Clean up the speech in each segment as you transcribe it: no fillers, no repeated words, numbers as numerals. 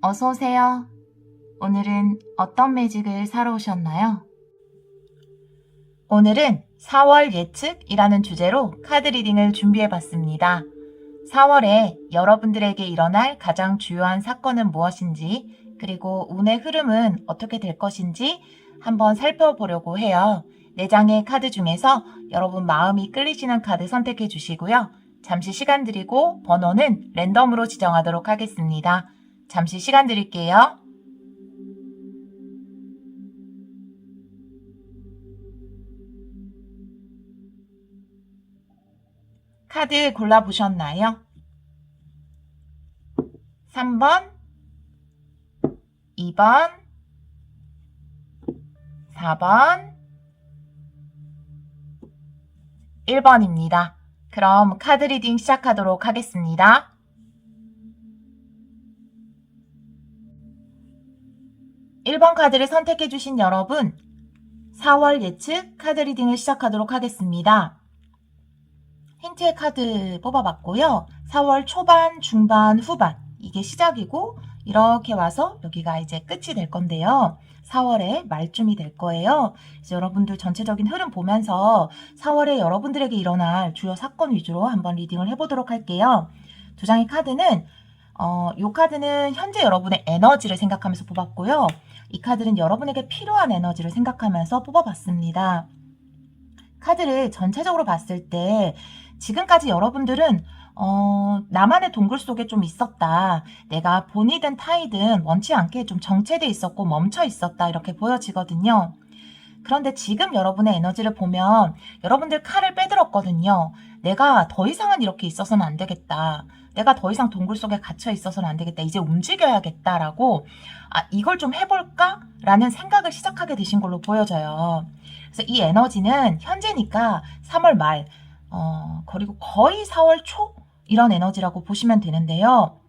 어서 오세요. 오늘은 어떤 매직을 사러 오셨나요? 오늘은 4월 예측이라는 주제로 카드 리딩을 준비해 봤습니다. 4월에 여러분들에게 일어날 가장 주요한 사건은 무엇인지, 그리고 운의 흐름은 어떻게 될 것인지 한번 살펴보려고 해요. 4장의 카드 중에서 여러분 마음이 끌리시는 카드 선택해 주시고요. 잠시 시간 드리고 번호는 랜덤으로 지정하도록 하겠습니다. 잠시 시간 드릴게요. 카드 골라보셨나요? 3번, 2번, 4번, 1번입니다. 그럼 카드 리딩 시작하도록 하겠습니다. 1번 카드를 선택해주신 여러분, 4월 예측 카드 리딩을 시작하도록 하겠습니다. 힌트의 카드 뽑아봤고요. 4월 초반, 중반, 후반 이게 시작이고 이렇게 와서 여기가 이제 끝이 될 건데요. 4월에 말쯤이 될 거예요. 그래서 여러분들 전체적인 흐름 보면서 4월에 여러분들에게 일어날 주요 사건 위주로 한번 리딩을 해보도록 할게요. 두 장의 카드는 이 카드는 현재 여러분의 에너지를 생각하면서 뽑았고요. 이 카드는 여러분에게 필요한 에너지를 생각하면서 뽑아봤습니다. 카드를 전체적으로 봤을 때 지금까지 여러분들은 나만의 동굴 속에 좀 있었다. 내가 본이든 타이든 원치 않게 좀 정체돼 있었고 멈춰 있었다. 이렇게 보여지거든요. 그런데 지금 여러분의 에너지를 보면 여러분들 칼을 빼들었거든요. 내가 더 이상은 이렇게 있어서는 안 되겠다. 내가 더 이상 동굴 속에 gat혀 있어서는 안 되겠다. 이제 움직여야겠다라고 이걸 좀 해볼까? 라는 생각을 시작하게 되신 걸로 보여져요. 그래서 이 에너지는 현재니까 3월 말 그리고 거의 4월 초 이런 에너지라고 보시면 되는데요.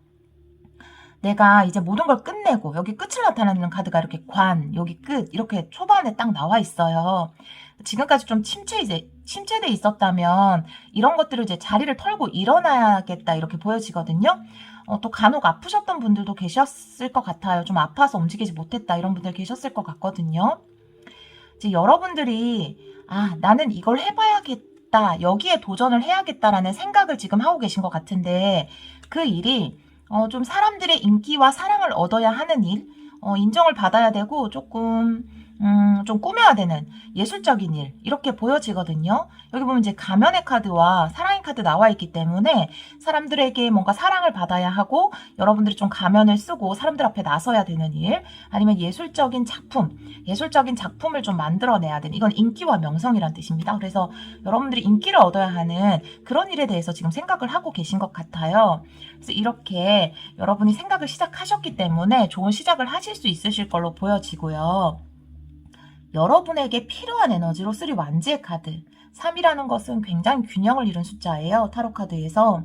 내가 이제 모든 걸 끝내고 여기 끝을 나타내는 카드가 이렇게 관, 여기 끝 이렇게 초반에 딱 나와 있어요. 지금까지 좀 침체돼 있었다면 이런 것들을 이제 자리를 털고 일어나야겠다 이렇게 보여지거든요. 또 간혹 아프셨던 분들도 계셨을 것 같아요. 좀 아파서 움직이지 못했다 이런 분들 계셨을 것 같거든요. 이제 여러분들이 나는 이걸 해봐야겠다, 여기에 도전을 해야겠다라는 생각을 지금 하고 계신 것 같은데 그 일이 좀 사람들의 인기와 사랑을 얻어야 하는 일, 인정을 받아야 되고 조금 좀 꾸며야 되는 예술적인 일 이렇게 보여지거든요. 여기 보면 이제 가면의 카드와 사랑의 카드 나와 있기 때문에 사람들에게 뭔가 사랑을 받아야 하고 여러분들이 좀 가면을 쓰고 사람들 앞에 나서야 되는 일, 아니면 예술적인 작품을 좀 만들어내야 되는, 이건 인기와 명성이란 뜻입니다. 그래서 여러분들이 인기를 얻어야 하는 그런 일에 대해서 지금 생각을 하고 계신 것 같아요. 그래서 이렇게 여러분이 생각을 시작하셨기 때문에 좋은 시작을 하실 수 있으실 걸로 보여지고요. 여러분에게 필요한 에너지로 3 완지의 카드. 3이라는 것은 굉장히 균형을 이룬 숫자예요. 타로 카드에서.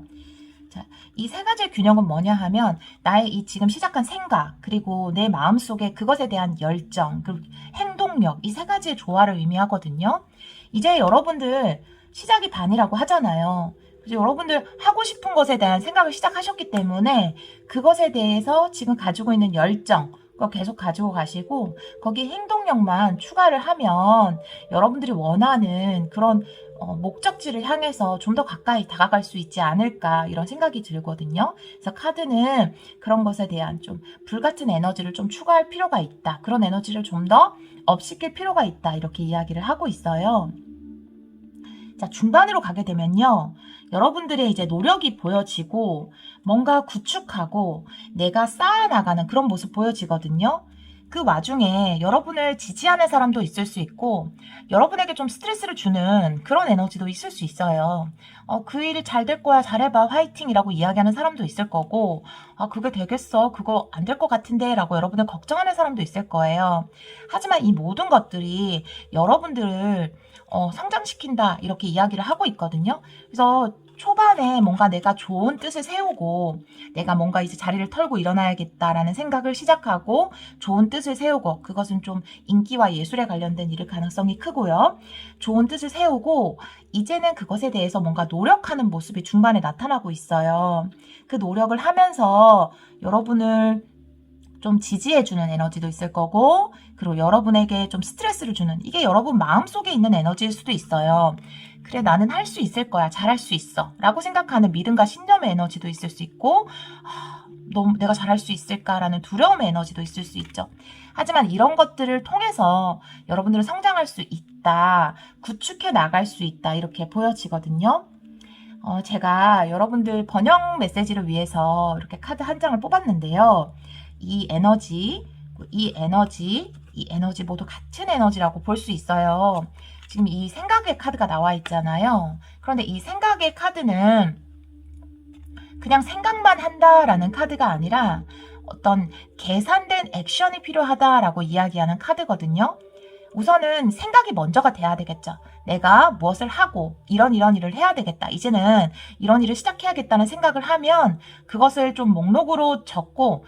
자, 이 세 가지의 균형은 뭐냐 하면 나의 이 지금 시작한 생각, 그리고 내 마음속에 그것에 대한 열정, 그리고 행동력, 이 세 가지의 조화를 의미하거든요. 이제 여러분들 시작이 반이라고 하잖아요. 그래서 여러분들 하고 싶은 것에 대한 생각을 시작하셨기 때문에 그것에 대해서 지금 가지고 있는 열정, 그거 계속 가지고 가시고 거기에 행동력만 추가를 하면 여러분들이 원하는 그런 목적지를 향해서 좀 더 가까이 다가갈 수 있지 않을까 이런 생각이 들거든요. 그래서 카드는 그런 것에 대한 좀 불같은 에너지를 좀 추가할 필요가 있다. 그런 에너지를 좀 더 업시킬 필요가 있다. 이렇게 이야기를 하고 있어요. 자, 중반으로 가게 되면요. 여러분들의 이제 노력이 보여지고 뭔가 구축하고 내가 쌓아나가는 그런 모습 보여지거든요. 그 와중에 여러분을 지지하는 사람도 있을 수 있고 여러분에게 좀 스트레스를 주는 그런 에너지도 있을 수 있어요. 그 일이 잘 될 거야, 잘해봐, 화이팅이라고 이야기하는 사람도 있을 거고 그게 되겠어, 그거 안 될 것 같은데 라고 여러분을 걱정하는 사람도 있을 거예요. 하지만 이 모든 것들이 여러분들을 성장시킨다 이렇게 이야기를 하고 있거든요. 그래서 초반에 뭔가 내가 좋은 뜻을 세우고 내가 뭔가 이제 자리를 털고 일어나야겠다라는 생각을 시작하고 좋은 뜻을 세우고, 그것은 좀 인기와 예술에 관련된 일일 가능성이 크고요. 좋은 뜻을 세우고 이제는 그것에 대해서 뭔가 노력하는 모습이 중반에 나타나고 있어요. 그 노력을 하면서 여러분을 좀 지지해주는 에너지도 있을 거고, 그리고 여러분에게 좀 스트레스를 주는, 이게 여러분 마음속에 있는 에너지일 수도 있어요. 그래, 나는 할 수 있을 거야. 잘할 수 있어. 라고 생각하는 믿음과 신념의 에너지도 있을 수 있고, 너무 내가 잘할 수 있을까라는 두려움의 에너지도 있을 수 있죠. 하지만 이런 것들을 통해서 여러분들은 성장할 수 있다, 구축해 나갈 수 있다, 이렇게 보여지거든요. 제가 여러분들 번역 메시지를 위해서 이렇게 카드 한 장을 뽑았는데요. 이 에너지 모두 같은 에너지라고 볼 수 있어요. 지금 이 생각의 카드가 나와 있잖아요. 그런데 이 생각의 카드는 그냥 생각만 한다라는 카드가 아니라 어떤 계산된 액션이 필요하다라고 이야기하는 카드거든요. 우선은 생각이 먼저가 돼야 되겠죠. 내가 무엇을 하고 이런 일을 해야 되겠다. 이제는 이런 일을 시작해야겠다는 생각을 하면 그것을 좀 목록으로 적고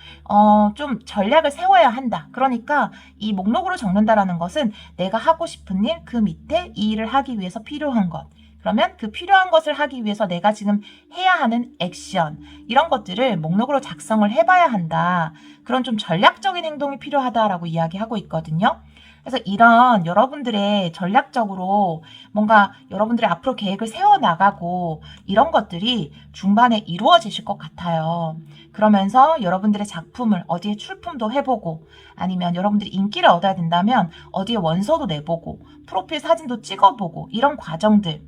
좀 전략을 세워야 한다. 그러니까 이 목록으로 적는다라는 것은 내가 하고 싶은 일, 그 밑에 이 일을 하기 위해서 필요한 것. 그러면 그 필요한 것을 하기 위해서 내가 지금 해야 하는 액션, 이런 것들을 목록으로 작성을 해봐야 한다. 그런 좀 전략적인 행동이 필요하다라고 이야기하고 있거든요. 그래서 이런 여러분들의 전략적으로 뭔가 여러분들의 앞으로 계획을 세워나가고 이런 것들이 중반에 이루어지실 것 같아요. 그러면서 여러분들의 작품을 어디에 출품도 해보고, 아니면 여러분들이 인기를 얻어야 된다면 어디에 원서도 내보고 프로필 사진도 찍어보고, 이런 과정들이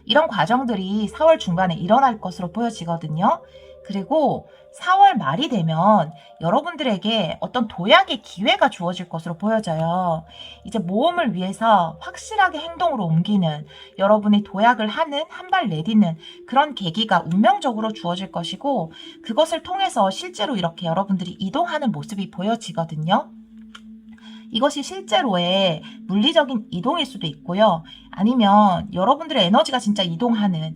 4월 중반에 일어날 것으로 보여지거든요. 그리고 4월 말이 되면 여러분들에게 어떤 도약의 기회가 주어질 것으로 보여져요. 이제 모험을 위해서 확실하게 행동으로 옮기는, 여러분이 도약을 하는, 한 발 내딛는 그런 계기가 운명적으로 주어질 것이고, 그것을 통해서 실제로 이렇게 여러분들이 이동하는 모습이 보여지거든요. 이것이 실제로의 물리적인 이동일 수도 있고요. 아니면 여러분들의 에너지가 진짜 이동하는,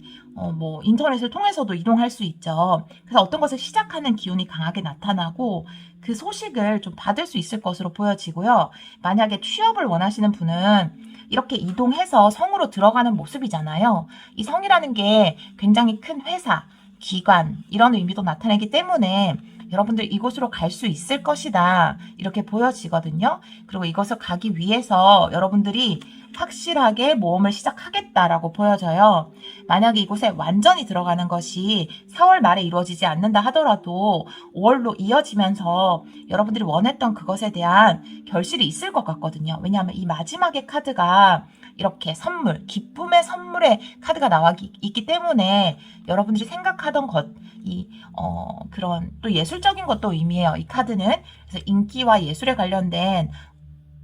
인터넷을 통해서도 이동할 수 있죠. 그래서 어떤 것을 시작하는 기운이 강하게 나타나고 그 소식을 좀 받을 수 있을 것으로 보여지고요. 만약에 취업을 원하시는 분은 이렇게 이동해서 성으로 들어가는 모습이잖아요. 이 성이라는 게 굉장히 큰 회사, 기관, 이런 의미도 나타내기 때문에 여러분들 이곳으로 갈 수 있을 것이다, 이렇게 보여지거든요. 그리고 이것을 가기 위해서 여러분들이 확실하게 모험을 시작하겠다라고 보여져요. 만약에 이곳에 완전히 들어가는 것이 4월 말에 이루어지지 않는다 하더라도 5월로 이어지면서 여러분들이 원했던 그것에 대한 결실이 있을 것 같거든요. 왜냐하면 이 마지막의 카드가 이렇게 선물, 기쁨의 선물의 카드가 나와 있기 때문에 여러분들이 생각하던 것, 그런 또 예술적인 것도 의미해요. 이 카드는. 그래서 인기와 예술에 관련된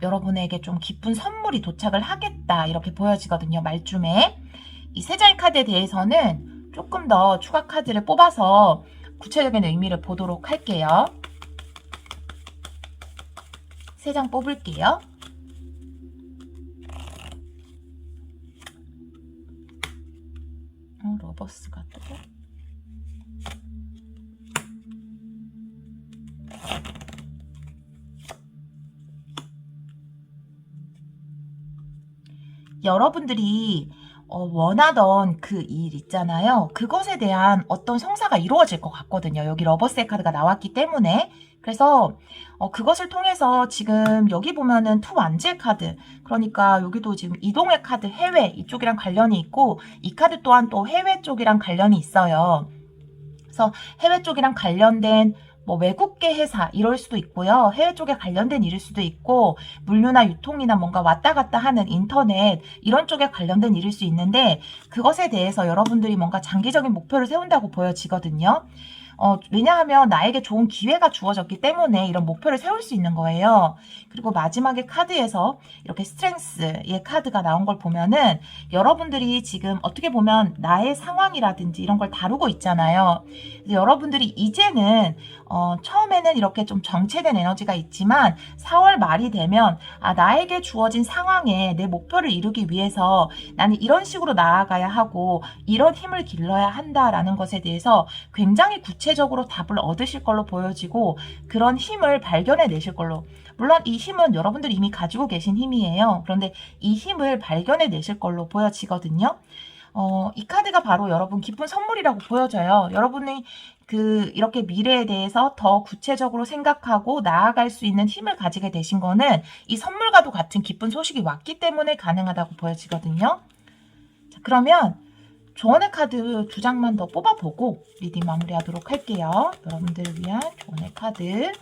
여러분에게 좀 기쁜 선물이 도착을 하겠다, 이렇게 보여지거든요. 말쯤에. 이 세 장의 카드에 대해서는 조금 더 추가 카드를 뽑아서 구체적인 의미를 보도록 할게요. 3장 뽑을게요. 러버스가 뜨고, 여러분들이 원하던 그 일 있잖아요. 그것에 대한 어떤 성사가 이루어질 것 같거든요. 여기 러버스의 카드가 나왔기 때문에. 그래서 그것을 통해서 지금 여기 보면은 투 완지의 카드, 그러니까 여기도 지금 이동의 카드, 해외 이쪽이랑 관련이 있고, 이 카드 또한 또 해외 쪽이랑 관련이 있어요. 그래서 해외 쪽이랑 관련된 외국계 회사 이럴 수도 있고요. 해외 쪽에 관련된 일일 수도 있고, 물류나 유통이나 뭔가 왔다 갔다 하는 인터넷 이런 쪽에 관련된 일일 수 있는데, 그것에 대해서 여러분들이 뭔가 장기적인 목표를 세운다고 보여지거든요. 왜냐하면 나에게 좋은 기회가 주어졌기 때문에 이런 목표를 세울 수 있는 거예요. 그리고 마지막에 카드에서 이렇게 스트렝스의 카드가 나온 걸 보면은 여러분들이 지금 어떻게 보면 나의 상황이라든지 이런 걸 다루고 있잖아요. 그래서 여러분들이 이제는 처음에는 이렇게 좀 정체된 에너지가 있지만 4월 말이 되면 나에게 주어진 상황에 내 목표를 이루기 위해서 나는 이런 식으로 나아가야 하고 이런 힘을 길러야 한다라는 것에 대해서 굉장히 구체적으로 답을 얻으실 걸로 보여지고, 그런 힘을 발견해 내실 걸로, 물론 이 힘은 여러분들이 이미 가지고 계신 힘이에요. 그런데 이 힘을 발견해 내실 걸로 보여지거든요. 이 카드가 바로 여러분 기쁜 선물이라고 보여져요. 여러분이 이렇게 미래에 대해서 더 구체적으로 생각하고 나아갈 수 있는 힘을 가지게 되신 거는 이 선물과도 같은 기쁜 소식이 왔기 때문에 가능하다고 보여지거든요. 자, 그러면 조언의 카드 2장만 더 뽑아보고 리딩 마무리하도록 할게요. 여러분들을 위한 조언의 카드.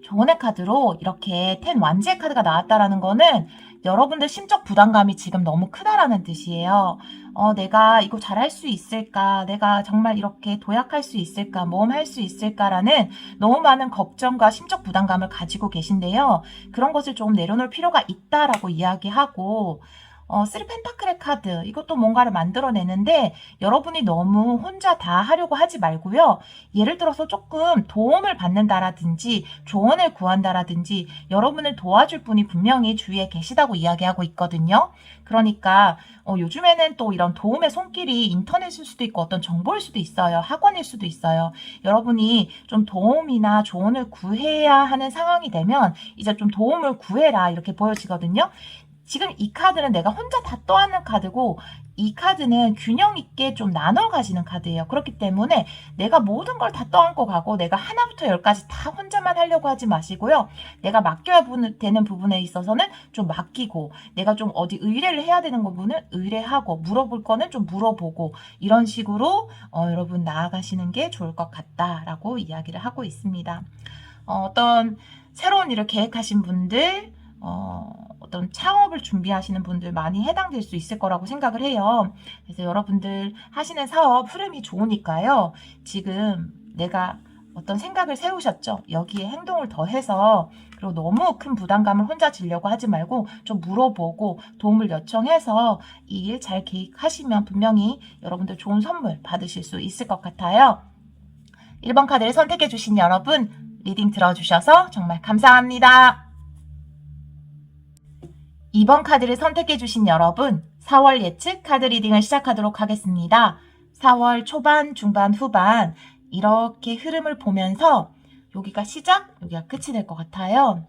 조언의 카드로 이렇게 10 완지의 카드가 나왔다라는 거는 여러분들 심적 부담감이 지금 너무 크다라는 뜻이에요. 내가 이거 잘할 수 있을까? 내가 정말 이렇게 도약할 수 있을까? 모험할 수 있을까라는 너무 많은 걱정과 심적 부담감을 가지고 계신데요. 그런 것을 조금 내려놓을 필요가 있다라고 이야기하고 3 펜타클의 카드, 이것도 뭔가를 만들어내는데 여러분이 너무 혼자 다 하려고 하지 말고요. 예를 들어서 조금 도움을 받는다라든지 조언을 구한다라든지 여러분을 도와줄 분이 분명히 주위에 계시다고 이야기하고 있거든요. 그러니까 요즘에는 또 이런 도움의 손길이 인터넷일 수도 있고 어떤 정보일 수도 있어요. 학원일 수도 있어요. 여러분이 좀 도움이나 조언을 구해야 하는 상황이 되면 이제 좀 도움을 구해라 이렇게 보여지거든요. 지금 이 카드는 내가 혼자 다 떠안는 카드고 이 카드는 균형 있게 좀 나눠 가지는 카드예요. 그렇기 때문에 내가 모든 걸 다 떠안고 가고 내가 하나부터 10까지 다 혼자만 하려고 하지 마시고요. 내가 맡겨야 되는 부분에 있어서는 좀 맡기고 내가 좀 어디 의뢰를 해야 되는 부분은 의뢰하고 물어볼 거는 좀 물어보고 이런 식으로 여러분 나아가시는 게 좋을 것 같다라고 이야기를 하고 있습니다. 어떤 새로운 일을 계획하신 분들 어떤 창업을 준비하시는 분들 많이 해당될 수 있을 거라고 생각을 해요. 그래서 여러분들 하시는 사업 흐름이 좋으니까요. 지금 내가 어떤 생각을 세우셨죠? 여기에 행동을 더해서 그리고 너무 큰 부담감을 혼자 지려고 하지 말고 좀 물어보고 도움을 요청해서 이 일 잘 계획하시면 분명히 여러분들 좋은 선물 받으실 수 있을 것 같아요. 1번 카드를 선택해 주신 여러분 리딩 들어주셔서 정말 감사합니다. 2번 카드를 선택해 주신 여러분 4월 예측 카드 리딩을 시작하도록 하겠습니다. 4월 초반, 중반, 후반 이렇게 흐름을 보면서 여기가 시작, 여기가 끝이 될 것 같아요.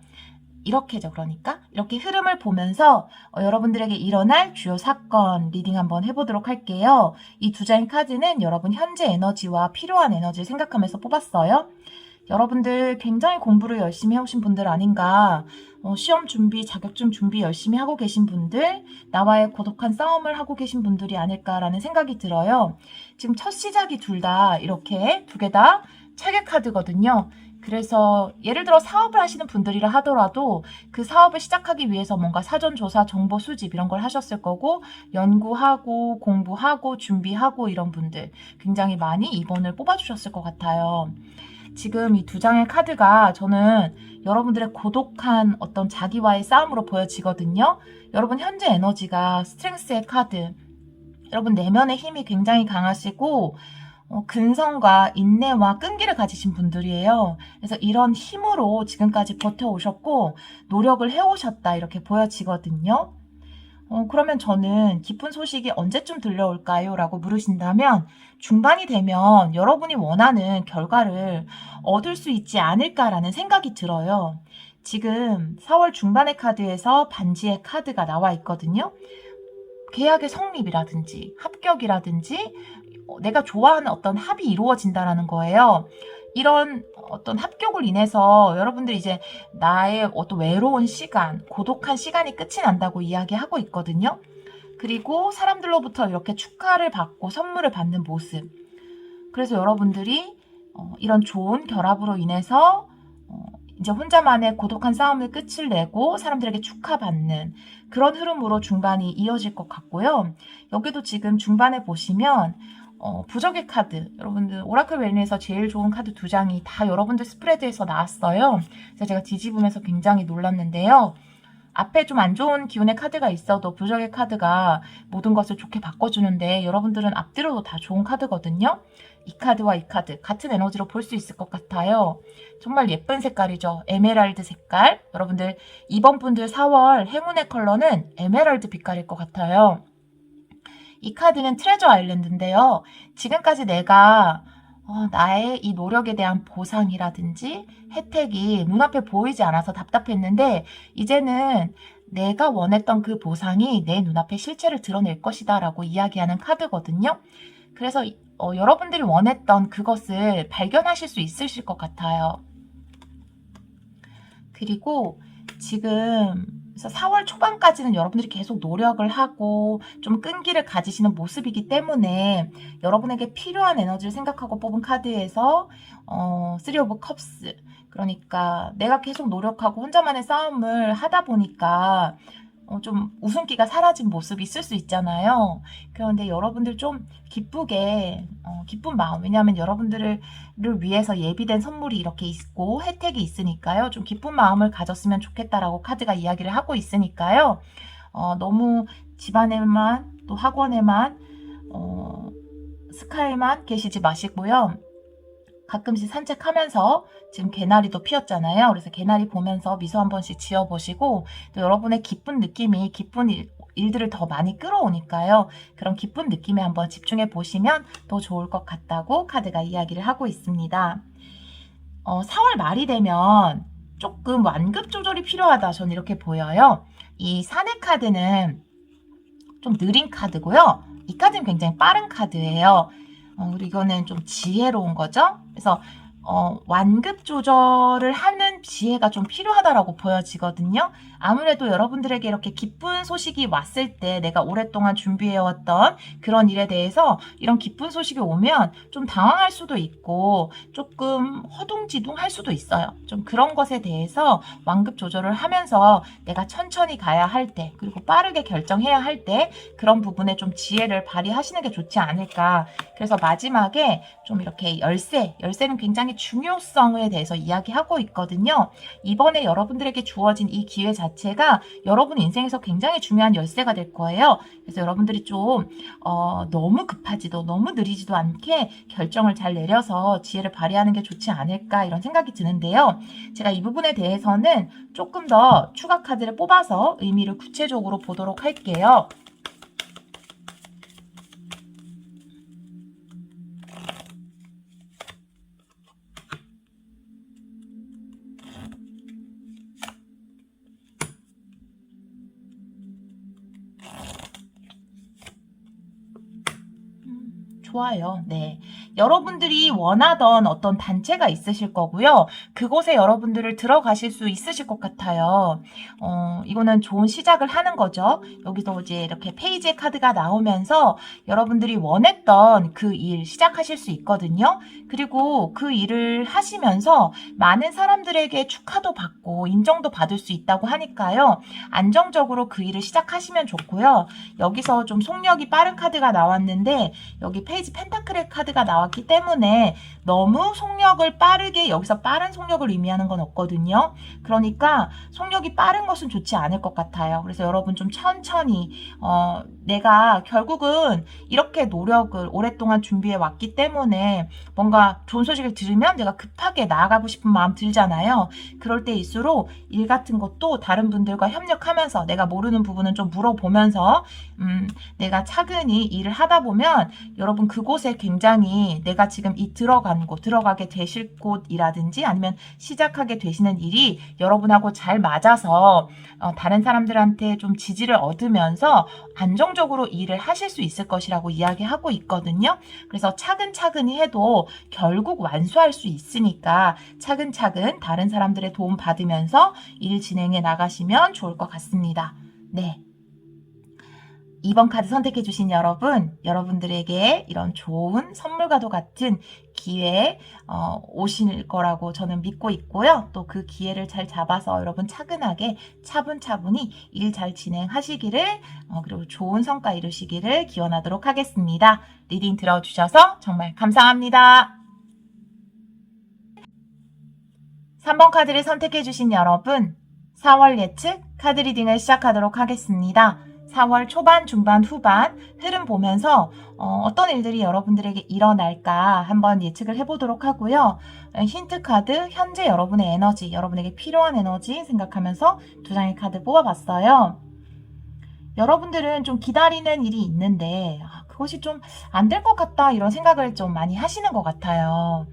이렇게죠. 그러니까 이렇게 흐름을 보면서 여러분들에게 일어날 주요 사건 리딩 한번 해보도록 할게요. 이 2장의 카드는 여러분 현재 에너지와 필요한 에너지를 생각하면서 뽑았어요. 여러분들 굉장히 공부를 열심히 해오신 분들 아닌가, 시험 준비, 자격증 준비 열심히 하고 계신 분들, 나와의 고독한 싸움을 하고 계신 분들이 아닐까라는 생각이 들어요. 지금 첫 시작이 둘 다 이렇게 두 개 다 체계 카드거든요. 그래서 예를 들어 사업을 하시는 분들이라 하더라도 그 사업을 시작하기 위해서 뭔가 사전조사, 정보 수집 이런 걸 하셨을 거고 연구하고 공부하고 준비하고 이런 분들 굉장히 많이 2번을 뽑아주셨을 것 같아요. 지금 이 2장의 카드가 저는 여러분들의 고독한 어떤 자기와의 싸움으로 보여지거든요. 여러분 현재 에너지가 스트렝스의 카드. 여러분 내면의 힘이 굉장히 강하시고 근성과 인내와 끈기를 가지신 분들이에요. 그래서 이런 힘으로 지금까지 버텨오셨고 노력을 해오셨다 이렇게 보여지거든요. 그러면 저는 기쁜 소식이 언제쯤 들려올까요? 라고 물으신다면 중반이 되면 여러분이 원하는 결과를 얻을 수 있지 않을까라는 생각이 들어요. 지금 4월 중반의 카드에서 반지의 카드가 나와 있거든요. 계약의 성립이라든지 합격이라든지 내가 좋아하는 어떤 합이 이루어진다라는 거예요. 이런 어떤 합격을 인해서 여러분들이 이제 나의 어떤 외로운 시간, 고독한 시간이 끝이 난다고 이야기하고 있거든요. 그리고 사람들로부터 이렇게 축하를 받고 선물을 받는 모습. 그래서 여러분들이 이런 좋은 결합으로 인해서 이제 혼자만의 고독한 싸움을 끝을 내고 사람들에게 축하받는 그런 흐름으로 중반이 이어질 것 같고요. 여기도 지금 중반에 보시면 부적의 카드, 여러분들 오라클 웰리에서 제일 좋은 카드 2장이 다 여러분들 스프레드에서 나왔어요. 그래서 제가 뒤집으면서 굉장히 놀랐는데요. 앞에 좀 안 좋은 기운의 카드가 있어도 부적의 카드가 모든 것을 좋게 바꿔주는데 여러분들은 앞뒤로도 다 좋은 카드거든요. 이 카드와 이 카드 같은 에너지로 볼 수 있을 것 같아요. 정말 예쁜 색깔이죠. 에메랄드 색깔. 여러분들 이번 분들 4월 행운의 컬러는 에메랄드 빛깔일 것 같아요. 이 카드는 트레저 아일랜드인데요. 지금까지 내가 나의 이 노력에 대한 보상이라든지 혜택이 눈앞에 보이지 않아서 답답했는데 이제는 내가 원했던 그 보상이 내 눈앞에 실체를 드러낼 것이다 라고 이야기하는 카드거든요. 그래서 여러분들이 원했던 그것을 발견하실 수 있으실 것 같아요. 그리고 지금 그래서 4월 초반까지는 여러분들이 계속 노력을 하고 좀 끈기를 가지시는 모습이기 때문에 여러분에게 필요한 에너지를 생각하고 뽑은 카드에서 Three of Cups, 그러니까 내가 계속 노력하고 혼자만의 싸움을 하다 보니까 좀 웃음기가 사라진 모습이 있을 수 있잖아요. 그런데 여러분들 좀 기쁘게 기쁜 마음, 왜냐하면 여러분들을 위해서 예비된 선물이 이렇게 있고 혜택이 있으니까요. 좀 기쁜 마음을 가졌으면 좋겠다라고 카드가 이야기를 하고 있으니까요. 너무 집안에만 또 학원에만 스카이만 계시지 마시고요. 가끔씩 산책하면서 지금 개나리도 피었잖아요. 그래서 개나리 보면서 미소 한 번씩 지어보시고 또 여러분의 기쁜 느낌이 기쁜 일들을 더 많이 끌어오니까요. 그런 기쁜 느낌에 한번 집중해 보시면 더 좋을 것 같다고 카드가 이야기를 하고 있습니다. 4월 말이 되면 조금 완급 조절이 필요하다. 저는 이렇게 보여요. 이 사내 카드는 좀 느린 카드고요. 이 카드는 굉장히 빠른 카드예요. 그리고 이거는 좀 지혜로운 거죠. 그래서 완급 조절을 하는 지혜가 좀 필요하다라고 보여지거든요. 아무래도 여러분들에게 이렇게 기쁜 소식이 왔을 때 내가 오랫동안 준비해왔던 그런 일에 대해서 이런 기쁜 소식이 오면 좀 당황할 수도 있고 조금 허둥지둥할 수도 있어요. 좀 그런 것에 대해서 완급 조절을 하면서 내가 천천히 가야 할 때 그리고 빠르게 결정해야 할 때 그런 부분에 좀 지혜를 발휘하시는 게 좋지 않을까. 그래서 마지막에 좀 이렇게 열쇠는 굉장히 중요성에 대해서 이야기하고 있거든요. 이번에 여러분들에게 주어진 이 기회 자체가 여러분 인생에서 굉장히 중요한 열쇠가 될 거예요. 그래서 여러분들이 좀 너무 급하지도 너무 느리지도 않게 결정을 잘 내려서 지혜를 발휘하는 게 좋지 않을까 이런 생각이 드는데요. 제가 이 부분에 대해서는 조금 더 추가 카드를 뽑아서 의미를 구체적으로 보도록 할게요. 좋아요. 네. 여러분들이 원하던 어떤 단체가 있으실 거고요. 그곳에 여러분들을 들어가실 수 있으실 것 같아요. 이거는 좋은 시작을 하는 거죠. 여기서 이제 이렇게 페이지의 카드가 나오면서 여러분들이 원했던 그 일 시작하실 수 있거든요. 그리고 그 일을 하시면서 많은 사람들에게 축하도 받고 인정도 받을 수 있다고 하니까요. 안정적으로 그 일을 시작하시면 좋고요. 여기서 좀 속력이 빠른 카드가 나왔는데 여기 페이지 펜타클의 카드가 나왔기 때문에 너무 속력을 빠르게 여기서 빠른 속력을 의미하는 건 없거든요. 그러니까 속력이 빠른 것은 좋지 않을 것 같아요. 그래서 여러분 좀 천천히 내가 결국은 이렇게 노력을 오랫동안 준비해 왔기 때문에 뭔가 좋은 소식을 들으면 내가 급하게 나아가고 싶은 마음 들잖아요. 그럴 때일수록 일 같은 것도 다른 분들과 협력하면서 내가 모르는 부분은 좀 물어보면서 내가 차근히 일을 하다 보면 여러분 그곳에 굉장히 내가 지금 들어간 곳, 들어가게 되실 곳이라든지 아니면 시작하게 되시는 일이 여러분하고 잘 맞아서 다른 사람들한테 좀 지지를 얻으면서 안정적으로 일을 하실 수 있을 것이라고 이야기하고 있거든요. 그래서 차근차근히 해도 결국 완수할 수 있으니까 차근차근 다른 사람들의 도움 받으면서 일 진행해 나가시면 좋을 것 같습니다. 네. 2번 카드 선택해 주신 여러분들에게 이런 좋은 선물과도 같은 기회 오실 거라고 저는 믿고 있고요. 또 그 기회를 잘 잡아서 여러분 차근하게 차분차분히 일 잘 진행하시기를 그리고 좋은 성과 이루시기를 기원하도록 하겠습니다. 리딩 들어주셔서 정말 감사합니다. 3번 카드를 선택해 주신 여러분 4월 예측 카드 리딩을 시작하도록 하겠습니다. 4월 초반, 중반, 후반 흐름 보면서 어떤 일들이 여러분들에게 일어날까 한번 예측을 해보도록 하고요. 힌트 카드, 현재 여러분의 에너지, 여러분에게 필요한 에너지 생각하면서 두 장의 카드 뽑아봤어요. 여러분들은 좀 기다리는 일이 있는데 그것이 좀 안 될 것 같다 이런 생각을 좀 많이 하시는 것 같아요.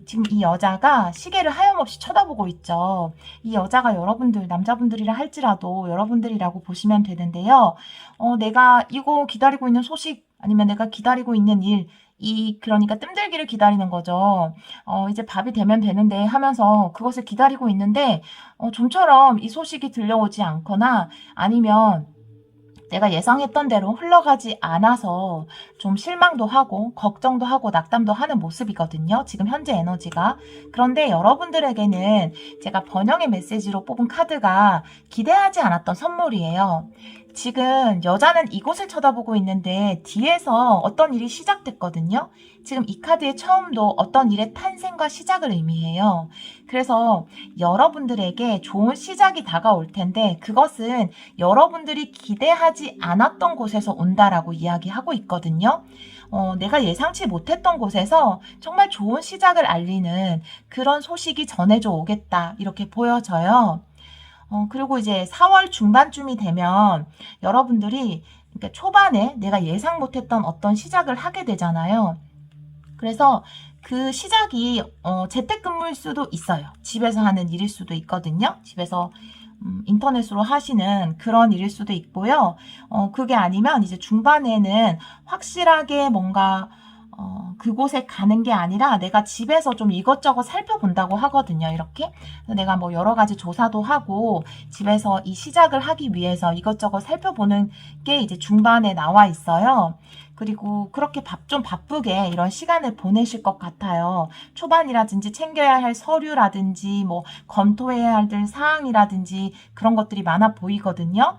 지금 이 여자가 시계를 하염없이 쳐다보고 있죠. 이 여자가 여러분들, 남자분들이라 할지라도 여러분들이라고 보시면 되는데요. 내가 이거 기다리고 있는 소식, 아니면 내가 기다리고 있는 일, 그러니까 뜸들기를 기다리는 거죠. 이제 밥이 되면 되는데 하면서 그것을 기다리고 있는데, 좀처럼 이 소식이 들려오지 않거나 아니면 내가 예상했던 대로 흘러가지 않아서 좀 실망도 하고 걱정도 하고 낙담도 하는 모습이거든요. 지금 현재 에너지가. 그런데 여러분들에게는 제가 번영의 메시지로 뽑은 카드가 기대하지 않았던 선물이에요. 지금 여자는 이곳을 쳐다보고 있는데 뒤에서 어떤 일이 시작됐거든요. 지금 이 카드의 처음도 어떤 일의 탄생과 시작을 의미해요. 그래서 여러분들에게 좋은 시작이 다가올 텐데 그것은 여러분들이 기대하지 않았던 곳에서 온다라고 이야기하고 있거든요. 내가 예상치 못했던 곳에서 정말 좋은 시작을 알리는 그런 소식이 전해져 오겠다 이렇게 보여져요. 그리고 이제 4월 중반쯤이 되면 여러분들이 그러니까 초반에 내가 예상 못했던 어떤 시작을 하게 되잖아요. 그래서 그 시작이 재택근무일 수도 있어요. 집에서 하는 일일 수도 있거든요. 집에서 인터넷으로 하시는 그런 일일 수도 있고요. 그게 아니면 이제 중반에는 확실하게 뭔가 그곳에 가는 게 아니라 내가 집에서 좀 이것저것 살펴본다고 하거든요. 이렇게. 내가 뭐 여러 가지 조사도 하고 집에서 이 시작을 하기 위해서 이것저것 살펴보는 게 이제 중반에 나와 있어요. 그리고 그렇게 좀 바쁘게 이런 시간을 보내실 것 같아요. 초반이라든지 챙겨야 할 서류라든지 뭐 검토해야 할 사항이라든지 그런 것들이 많아 보이거든요.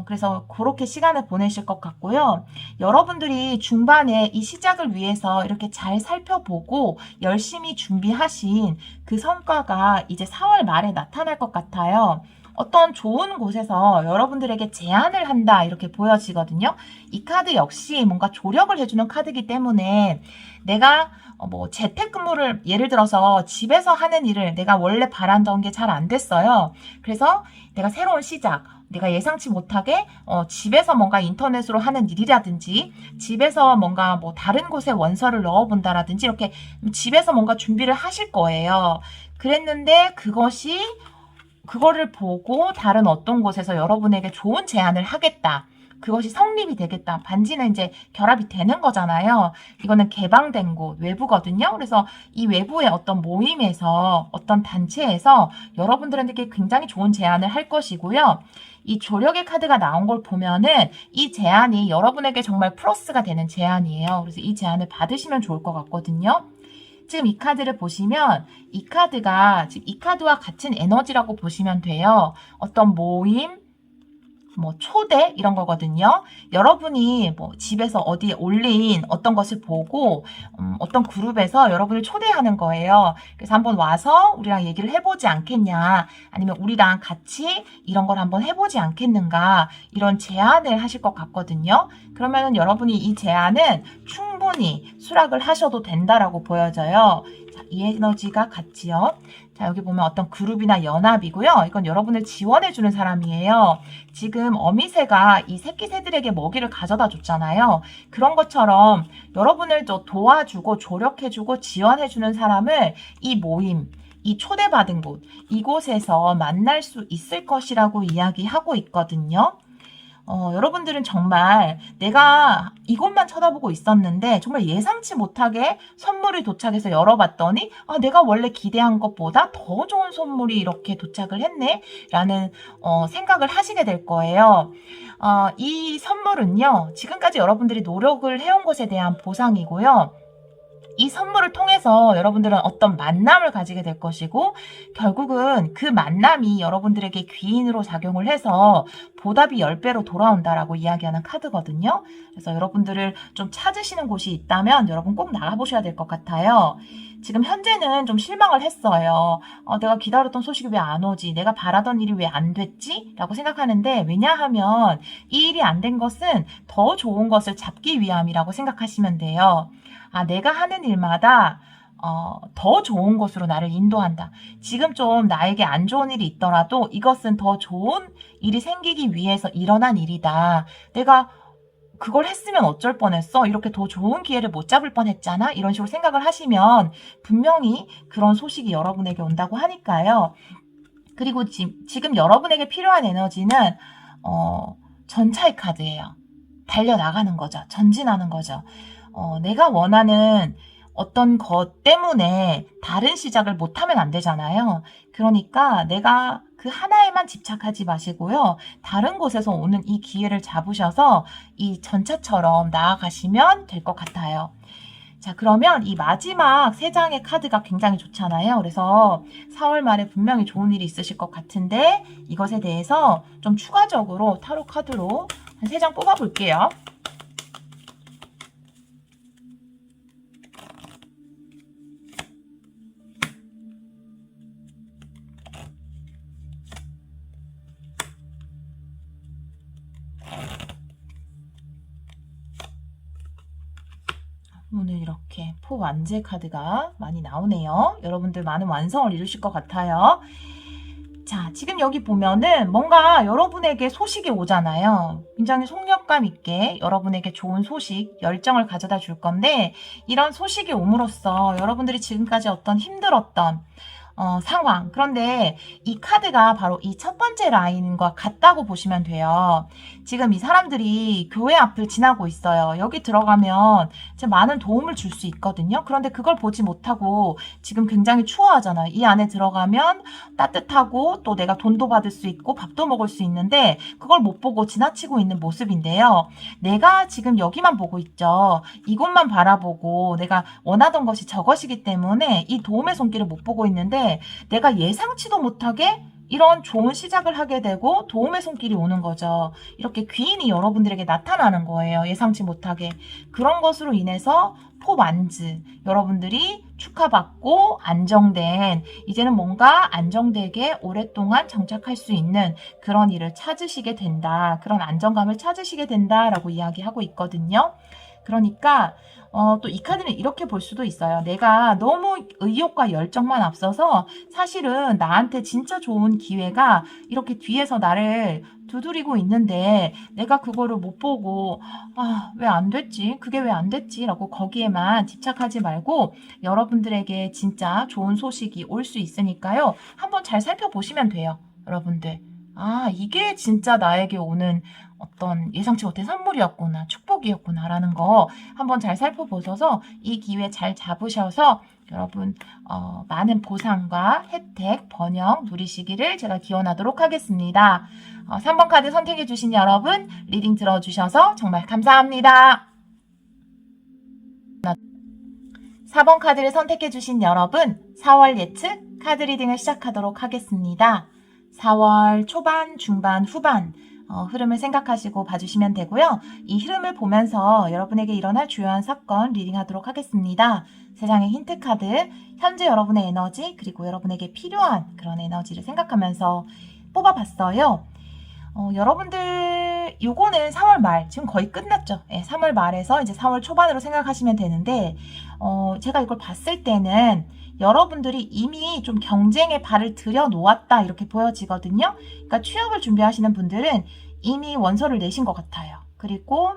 그래서 그렇게 시간을 보내실 것 같고요. 여러분들이 중반에 이 시작을 위해서 이렇게 잘 살펴보고 열심히 준비하신 그 성과가 이제 4월 말에 나타날 것 같아요. 어떤 좋은 곳에서 여러분들에게 제안을 한다 이렇게 보여지거든요. 이 카드 역시 뭔가 조력을 해주는 카드이기 때문에 내가 뭐 재택근무를 예를 들어서 집에서 하는 일을 내가 원래 바랐던 게 잘 안 됐어요. 그래서 내가 새로운 시작, 내가 예상치 못하게 집에서 뭔가 인터넷으로 하는 일이라든지 집에서 뭔가 뭐 다른 곳에 원서를 넣어본다라든지 이렇게 집에서 뭔가 준비를 하실 거예요. 그랬는데 그거를 보고 다른 어떤 곳에서 여러분에게 좋은 제안을 하겠다. 그것이 성립이 되겠다. 반지는 이제 결합이 되는 거잖아요. 이거는 개방된 곳, 외부거든요. 그래서 이 외부의 어떤 모임에서, 어떤 단체에서 여러분들에게 굉장히 좋은 제안을 할 것이고요. 이 조력의 카드가 나온 걸 보면은 이 제안이 여러분에게 정말 플러스가 되는 제안이에요. 그래서 이 제안을 받으시면 좋을 것 같거든요. 지금 이 카드를 보시면 이 카드가 지금 이 카드와 같은 에너지라고 보시면 돼요. 어떤 모임, 뭐 초대 이런 거거든요. 여러분이 뭐 집에서 어디에 올린 어떤 것을 보고 어떤 그룹에서 여러분을 초대하는 거예요. 그래서 한번 와서 우리랑 얘기를 해보지 않겠냐, 아니면 우리랑 같이 이런 걸 한번 해보지 않겠는가, 이런 제안을 하실 것 같거든요. 그러면 여러분이 이 제안은 충분히 수락을 하셔도 된다라고 보여져요. 자, 이 에너지가 같지요. 자, 여기 보면 어떤 그룹이나 연합이고요. 이건 여러분을 지원해주는 사람이에요. 지금 어미새가 이 새끼 새들에게 먹이를 가져다 줬잖아요. 그런 것처럼 여러분을 도와주고 조력해주고 지원해주는 사람을 이 모임, 이 초대받은 곳, 이곳에서 만날 수 있을 것이라고 이야기하고 있거든요. 여러분들은 정말 내가 이것만 쳐다보고 있었는데 정말 예상치 못하게 선물이 도착해서 열어봤더니 내가 원래 기대한 것보다 더 좋은 선물이 이렇게 도착을 했네 라는 생각을 하시게 될 거예요. 이 선물은요, 지금까지 여러분들이 노력을 해온 것에 대한 보상이고요. 이 선물을 통해서 여러분들은 어떤 만남을 가지게 될 것이고, 결국은 그 만남이 여러분들에게 귀인으로 작용을 해서 보답이 10배로 돌아온다라고 이야기하는 카드거든요. 그래서 여러분들을 좀 찾으시는 곳이 있다면 여러분 꼭 나가보셔야 될 것 같아요. 지금 현재는 좀 실망을 했어요. 내가 기다렸던 소식이 왜 안 오지? 내가 바라던 일이 왜 안 됐지? 라고 생각하는데, 왜냐하면 이 일이 안 된 것은 더 좋은 것을 잡기 위함이라고 생각하시면 돼요. 내가 하는 일마다 더 좋은 곳으로 나를 인도한다. 지금 좀 나에게 안 좋은 일이 있더라도 이것은 더 좋은 일이 생기기 위해서 일어난 일이다. 내가 그걸 했으면 어쩔 뻔했어? 이렇게 더 좋은 기회를 못 잡을 뻔했잖아? 이런 식으로 생각을 하시면 분명히 그런 소식이 여러분에게 온다고 하니까요. 그리고 지금 여러분에게 필요한 에너지는 전차의 카드예요. 달려나가는 거죠. 전진하는 거죠. 내가 원하는 어떤 것 때문에 다른 시작을 못하면 안 되잖아요. 그러니까 내가 그 하나에만 집착하지 마시고요. 다른 곳에서 오는 이 기회를 잡으셔서 이 전차처럼 나아가시면 될 것 같아요. 자, 그러면 이 마지막 3장의 카드가 굉장히 좋잖아요. 그래서 4월 말에 분명히 좋은 일이 있으실 것 같은데 이것에 대해서 좀 추가적으로 타로 카드로 한 3장 뽑아볼게요. 오늘 이렇게 포완제 카드가 많이 나오네요. 여러분들 많은 완성을 이루실 것 같아요. 자, 지금 여기 보면은 뭔가 여러분에게 소식이 오잖아요. 굉장히 속력감 있게 여러분에게 좋은 소식, 열정을 가져다 줄 건데 이런 소식이 옴으로써 여러분들이 지금까지 어떤 힘들었던 상황. 그런데 이 카드가 바로 이 첫 번째 라인과 같다고 보시면 돼요. 지금 이 사람들이 교회 앞을 지나고 있어요. 여기 들어가면 많은 도움을 줄 수 있거든요. 그런데 그걸 보지 못하고 지금 굉장히 추워하잖아요. 이 안에 들어가면 따뜻하고 또 내가 돈도 받을 수 있고 밥도 먹을 수 있는데 그걸 못 보고 지나치고 있는 모습인데요. 내가 지금 여기만 보고 있죠. 이곳만 바라보고 내가 원하던 것이 저것이기 때문에 이 도움의 손길을 못 보고 있는데 내가 예상치도 못하게 이런 좋은 시작을 하게 되고 도움의 손길이 오는 거죠. 이렇게 귀인이 여러분들에게 나타나는 거예요. 예상치 못하게. 그런 것으로 인해서 포만즈, 여러분들이 축하받고 안정된, 이제는 뭔가 안정되게 오랫동안 정착할 수 있는 그런 일을 찾으시게 된다. 그런 안정감을 찾으시게 된다라고 이야기하고 있거든요. 그러니까 또 이 카드는 이렇게 볼 수도 있어요. 내가 너무 의욕과 열정만 앞서서 사실은 나한테 진짜 좋은 기회가 이렇게 뒤에서 나를 두드리고 있는데 내가 그거를 못 보고 왜 안 됐지? 그게 왜 안 됐지? 라고 거기에만 집착하지 말고 여러분들에게 진짜 좋은 소식이 올 수 있으니까요. 한번 잘 살펴보시면 돼요. 여러분들. 이게 진짜 나에게 오는 어떤 예상치 못한 선물이었구나, 축복이었구나 라는 거 한번 잘 살펴보셔서 이 기회 잘 잡으셔서 여러분 많은 보상과 혜택, 번영 누리시기를 제가 기원하도록 하겠습니다. 3번 카드 선택해 주신 여러분 리딩 들어주셔서 정말 감사합니다. 4번 카드를 선택해 주신 여러분 4월 예측 카드 리딩을 시작하도록 하겠습니다. 4월 초반, 중반, 후반 흐름을 생각하시고 봐주시면 되고요. 이 흐름을 보면서 여러분에게 일어날 주요한 사건 리딩하도록 하겠습니다. 세상의 힌트 카드, 현재 여러분의 에너지, 그리고 여러분에게 필요한 그런 에너지를 생각하면서 뽑아봤어요. 여러분들 요거는 4월 말, 지금 거의 끝났죠. 3월 말에서 이제 4월 초반으로 생각하시면 되는데 제가 이걸 봤을 때는 여러분들이 이미 좀 경쟁에 발을 들여 놓았다 이렇게 보여지거든요. 그러니까 취업을 준비하시는 분들은 이미 원서를 내신 것 같아요. 그리고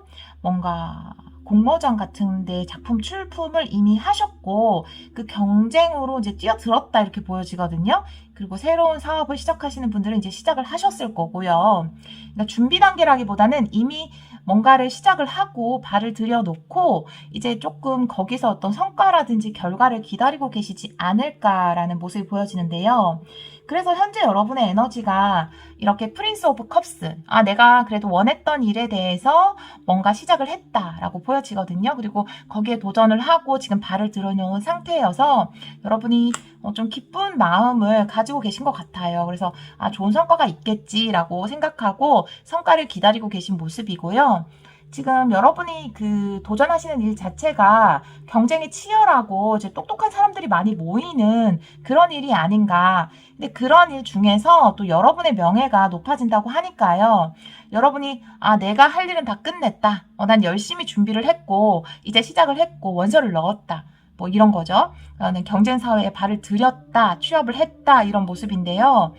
뭔가 공모전 같은 데 작품 출품을 이미 하셨고 그 경쟁으로 이제 뛰어들었다 이렇게 보여지거든요. 그리고 새로운 사업을 시작하시는 분들은 이제 시작을 하셨을 거고요. 그러니까 준비 단계라기보다는 이미 뭔가를 시작을 하고 발을 들여놓고 이제 조금 거기서 어떤 성과라든지 결과를 기다리고 계시지 않을까라는 모습이 보여지는데요. 그래서 현재 여러분의 에너지가 이렇게 프린스 오브 컵스, 내가 그래도 원했던 일에 대해서 뭔가 시작을 했다라고 보여지거든요. 그리고 거기에 도전을 하고 지금 발을 들여놓은 상태여서 여러분이 좀 기쁜 마음을 가지고 계신 것 같아요. 그래서 좋은 성과가 있겠지라고 생각하고 성과를 기다리고 계신 모습이고요. 지금 여러분이 그 도전하시는 일 자체가 경쟁이 치열하고 이제 똑똑한 사람들이 많이 모이는 그런 일이 아닌가. 근데 그런 일 중에서 또 여러분의 명예가 높아진다고 하니까요. 여러분이 내가 할 일은 다 끝냈다. 난 열심히 준비를 했고 이제 시작을 했고 원서를 넣었다. 뭐 이런 거죠. 나는 경쟁 사회에 발을 들였다, 취업을 했다 이런 모습인데요.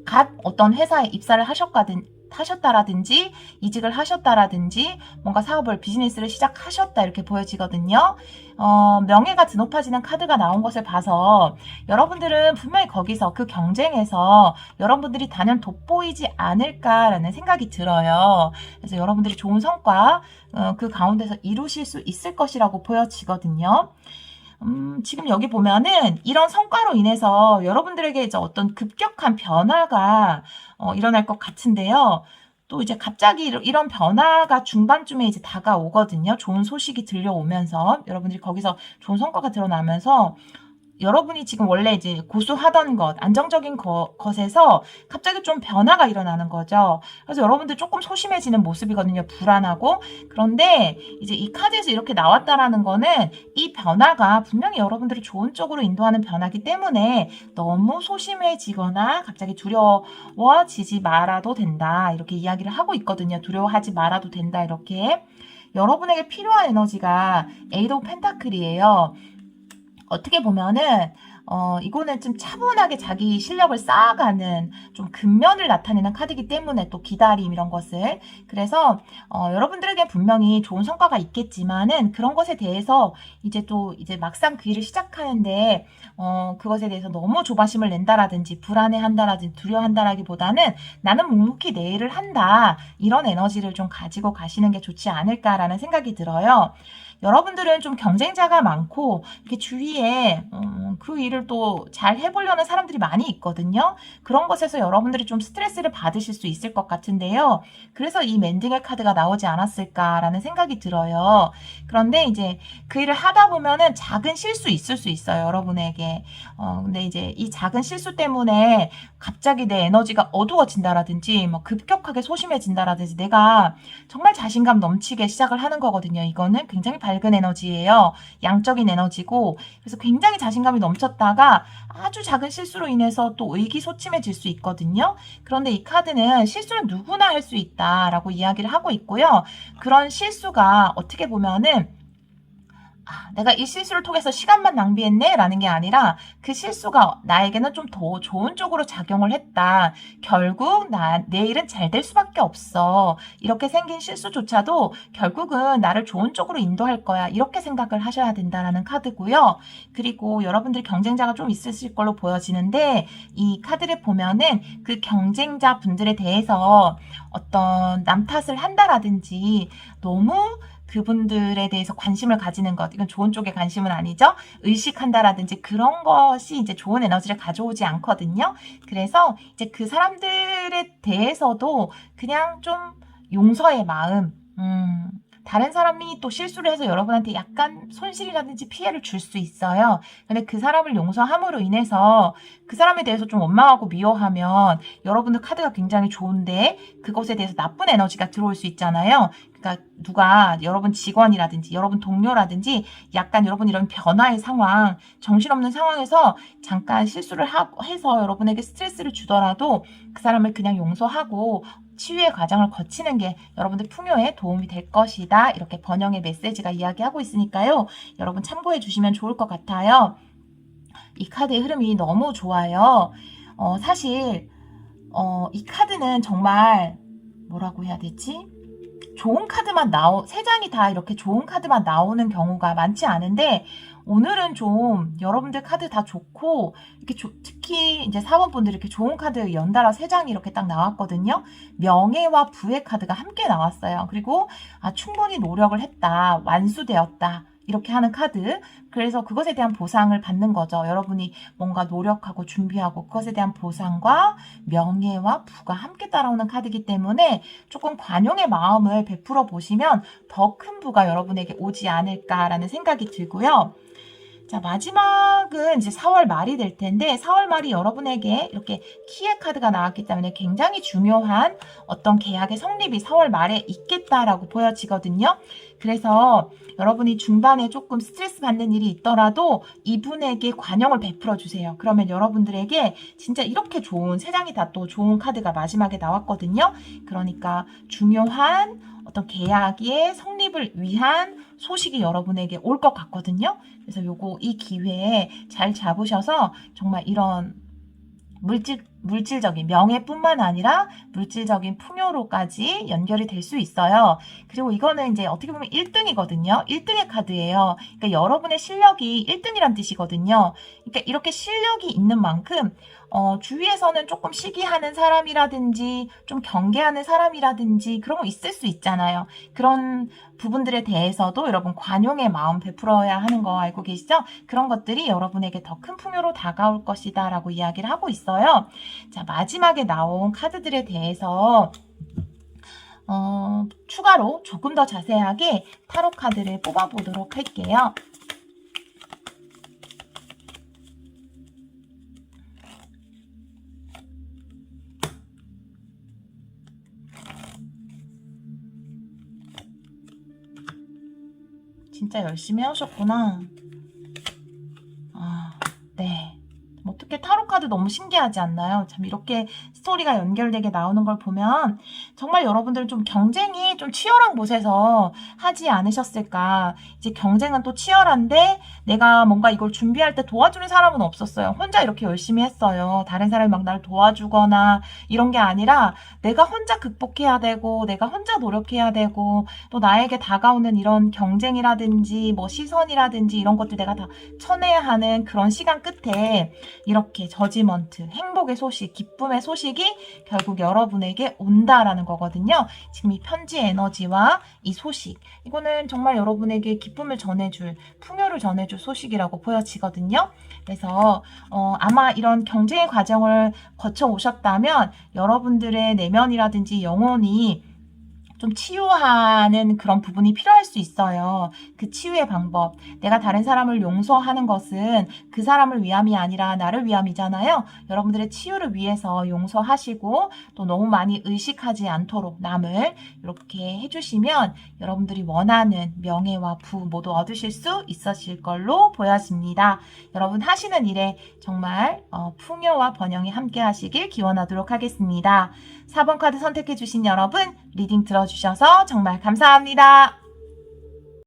갓 어떤 회사에 입사를 하셨거든. 타셨다라든지 이직을 하셨다라든지 뭔가 사업을 비즈니스를 시작하셨다 이렇게 보여지거든요. 명예가 드높아지는 카드가 나온 것을 봐서 여러분들은 분명히 거기서 그 경쟁에서 여러분들이 단연 돋보이지 않을까라는 생각이 들어요. 그래서 여러분들이 좋은 성과 그 가운데서 이루실 수 있을 것이라고 보여지거든요. 지금 여기 보면은 이런 성과로 인해서 여러분들에게 이제 어떤 급격한 변화가 일어날 것 같은데요. 또 이제 갑자기 이런 변화가 중반쯤에 이제 다가오거든요. 좋은 소식이 들려오면서 여러분들이 거기서 좋은 성과가 드러나면서 여러분이 지금 원래 이제 고수하던 것, 안정적인 것에서 갑자기 좀 변화가 일어나는 거죠. 그래서 여러분들 조금 소심해지는 모습이거든요. 불안하고. 그런데 이제 이 카드에서 이렇게 나왔다라는 거는 이 변화가 분명히 여러분들을 좋은 쪽으로 인도하는 변화기 때문에 너무 소심해지거나 갑자기 두려워지지 말아도 된다. 이렇게 이야기를 하고 있거든요. 두려워하지 말아도 된다. 이렇게. 여러분에게 필요한 에너지가 에이드 오브 펜타클이에요. 어떻게 보면은 이거는 좀 차분하게 자기 실력을 쌓아가는 좀 근면을 나타내는 카드이기 때문에 또 기다림 이런 것을 그래서 여러분들에게 분명히 좋은 성과가 있겠지만은 그런 것에 대해서 이제 또 이제 막상 그 일을 시작하는데 그것에 대해서 너무 조바심을 낸다라든지 불안해한다라든지 두려워한다라기보다는 나는 묵묵히 내 일을 한다 이런 에너지를 좀 가지고 가시는 게 좋지 않을까라는 생각이 들어요. 여러분들은 좀 경쟁자가 많고 이렇게 주위에 그 일을 또 잘 해보려는 사람들이 많이 있거든요. 그런 것에서 여러분들이 좀 스트레스를 받으실 수 있을 것 같은데요. 그래서 이 맨딩의 카드가 나오지 않았을까라는 생각이 들어요. 그런데 이제 그 일을 하다 보면은 작은 실수 있을 수 있어요. 여러분에게. 근데 이제 이 작은 실수 때문에 갑자기 내 에너지가 어두워진다라든지 뭐 급격하게 소심해진다라든지 내가 정말 자신감 넘치게 시작을 하는 거거든요. 이거는 굉장히 밝은 에너지예요. 양적인 에너지고 그래서 굉장히 자신감이 넘쳤다가 아주 작은 실수로 인해서 또 의기소침해질 수 있거든요. 그런데 이 카드는 실수는 누구나 할 수 있다라고 이야기를 하고 있고요. 그런 실수가 어떻게 보면은 내가 이 실수를 통해서 시간만 낭비했네? 라는 게 아니라 그 실수가 나에게는 좀 더 좋은 쪽으로 작용을 했다. 결국 내 일은 잘 될 수밖에 없어. 이렇게 생긴 실수조차도 결국은 나를 좋은 쪽으로 인도할 거야. 이렇게 생각을 하셔야 된다라는 카드고요. 그리고 여러분들 경쟁자가 좀 있으실 걸로 보여지는데 이 카드를 보면은 그 경쟁자 분들에 대해서 어떤 남 탓을 한다라든지 너무 그분들에 대해서 관심을 가지는 것, 이건 좋은 쪽의 관심은 아니죠. 의식한다라든지 그런 것이 이제 좋은 에너지를 가져오지 않거든요. 그래서 이제 그 사람들에 대해서도 그냥 좀 용서의 마음, 다른 사람이 또 실수를 해서 여러분한테 약간 손실이라든지 피해를 줄 수 있어요. 근데 그 사람을 용서함으로 인해서 그 사람에 대해서 좀 원망하고 미워하면 여러분들 카드가 굉장히 좋은데 그것에 대해서 나쁜 에너지가 들어올 수 있잖아요. 그러니까 누가 여러분 직원이라든지 여러분 동료라든지 약간 여러분 이런 변화의 상황, 정신없는 상황에서 잠깐 실수를 해서 여러분에게 스트레스를 주더라도 그 사람을 그냥 용서하고 치유의 과정을 거치는 게 여러분들 풍요에 도움이 될 것이다. 이렇게 번영의 메시지가 이야기하고 있으니까요. 여러분 참고해 주시면 좋을 것 같아요. 이 카드의 흐름이 너무 좋아요. 사실 이 카드는 정말 뭐라고 해야 되지? 좋은 카드만 세 장이 다 이렇게 좋은 카드만 나오는 경우가 많지 않은데 오늘은 좀 여러분들 카드 다 좋고 이렇게 특히 이제 사원분들 이렇게 좋은 카드 연달아 3장이 이렇게 딱 나왔거든요. 명예와 부의 카드가 함께 나왔어요. 그리고 충분히 노력을 했다. 완수되었다. 이렇게 하는 카드. 그래서 그것에 대한 보상을 받는 거죠. 여러분이 뭔가 노력하고 준비하고 그것에 대한 보상과 명예와 부가 함께 따라오는 카드이기 때문에 조금 관용의 마음을 베풀어 보시면 더 큰 부가 여러분에게 오지 않을까라는 생각이 들고요. 자, 마지막은 이제 4월 말이 될 텐데 4월 말이 여러분에게 이렇게 키의 카드가 나왔기 때문에 굉장히 중요한 어떤 계약의 성립이 4월 말에 있겠다라고 보여지거든요. 그래서 여러분이 중반에 조금 스트레스 받는 일이 있더라도 이분에게 관용을 베풀어 주세요. 그러면 여러분들에게 진짜 이렇게 좋은 3장이 다 또 좋은 카드가 마지막에 나왔거든요. 그러니까 중요한 어떤 계약의 성립을 위한 소식이 여러분에게 올 것 같거든요. 그래서 이 기회에 잘 잡으셔서 정말 이런 물질적인 명예뿐만 아니라 물질적인 풍요로까지 연결이 될 수 있어요. 그리고 이거는 이제 어떻게 보면 1등이거든요. 1등의 카드예요. 그러니까 여러분의 실력이 1등이란 뜻이거든요. 그러니까 이렇게 실력이 있는 만큼 주위에서는 조금 시기하는 사람이라든지 좀 경계하는 사람이라든지 그런 거 있을 수 있잖아요. 그런 부분들에 대해서도 여러분 관용의 마음 베풀어야 하는 거 알고 계시죠? 그런 것들이 여러분에게 더 큰 풍요로 다가올 것이다 라고 이야기를 하고 있어요. 자, 마지막에 나온 카드들에 대해서 추가로 조금 더 자세하게 타로 카드를 뽑아보도록 할게요. 진짜 열심히 하셨구나. 네. 어떻게 타로 카드 너무 신기하지 않나요? 참 이렇게 스토리가 연결되게 나오는 걸 보면 정말 여러분들은 좀 경쟁이 좀 치열한 곳에서 하지 않으셨을까. 이제 경쟁은 또 치열한데 내가 뭔가 이걸 준비할 때 도와주는 사람은 없었어요. 혼자 이렇게 열심히 했어요. 다른 사람이 막 나를 도와주거나 이런 게 아니라 내가 혼자 극복해야 되고 내가 혼자 노력해야 되고 또 나에게 다가오는 이런 경쟁이라든지 뭐 시선이라든지 이런 것들 내가 다 쳐내야 하는 그런 시간 끝에 이렇게 저지먼트, 행복의 소식, 기쁨의 소식이 결국 여러분에게 온다라는 거거든요. 지금 이 편지 에너지와 이 소식, 이거는 정말 여러분에게 기쁨을 전해줄, 풍요를 전해줄 소식이라고 보여지거든요. 그래서 아마 이런 경쟁의 과정을 거쳐 오셨다면 여러분들의 내면이라든지 영혼이 좀 치유하는 그런 부분이 필요할 수 있어요. 그 치유의 방법. 내가 다른 사람을 용서하는 것은 그 사람을 위함이 아니라 나를 위함이잖아요. 여러분들의 치유를 위해서 용서하시고 또 너무 많이 의식하지 않도록 남을 이렇게 해주시면 여러분들이 원하는 명예와 부 모두 얻으실 수 있으실 걸로 보여집니다. 여러분 하시는 일에 정말 풍요와 번영이 함께 하시길 기원하도록 하겠습니다. 4번 카드 선택해 주신 여러분 리딩 들어주셔서 정말 감사합니다.